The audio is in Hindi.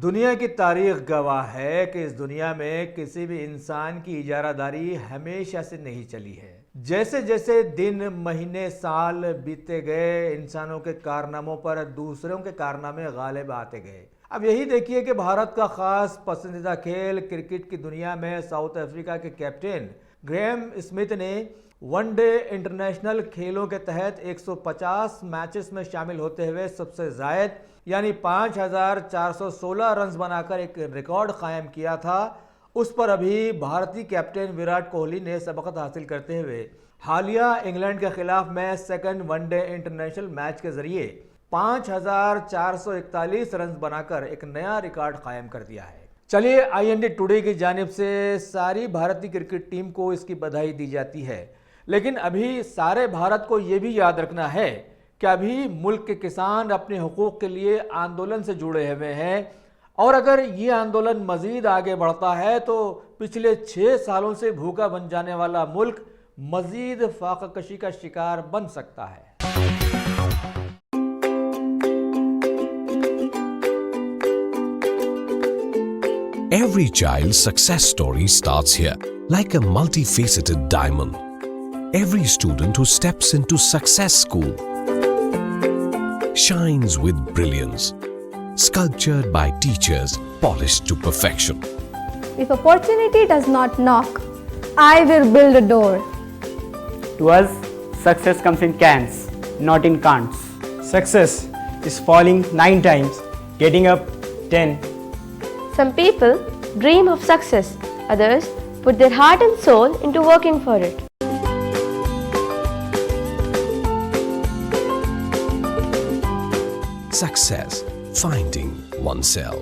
दुनिया की तारीख गवाह है कि इस दुनिया में किसी भी इंसान की इजारादारी हमेशा से नहीं चली है। जैसे जैसे दिन, महीने, साल बीतते गए, इंसानों के कारनामों पर दूसरों के कारनामे गालिब आते गए। अब यही देखिए कि भारत का खास पसंदीदा खेल क्रिकेट की दुनिया में साउथ अफ्रीका के कैप्टन ग्रेम स्मिथ ने वनडे इंटरनेशनल खेलों के तहत 150 मैचेस में शामिल होते हुए सबसे ज़ायद यानी 5,416 रन बनाकर एक रिकॉर्ड कायम किया था। उस पर अभी भारतीय कैप्टन विराट कोहली ने सबकत हासिल करते हुए हालिया इंग्लैंड के खिलाफ में सेकंड वनडे इंटरनेशनल मैच के जरिए 5,441 रन बनाकर एक नया रिकॉर्ड कायम कर दिया है। चलिए, IND टुडे की जानिब से सारी भारतीय क्रिकेट टीम को इसकी बधाई दी जाती है, लेकिन अभी सारे भारत को ये भी याद रखना है कि अभी मुल्क के किसान अपने हुकूक के लिए आंदोलन से जुड़े हुए हैं और अगर ये आंदोलन मजीद आगे बढ़ता है तो पिछले 6 सालों से भूखा बन जाने वाला मुल्क मजीद फाक़कशी का शिकार बन सकता है। Every child's success story starts here, like a multifaceted diamond. Every student who steps into success school shines with brilliance, sculptured by teachers polished to perfection. If opportunity does not knock, I will build a door. To us, success comes in cans, not in can'ts. Success is falling 9 times, getting up 10. Some people dream of success, others put their heart and soul into working for it. Success, finding oneself.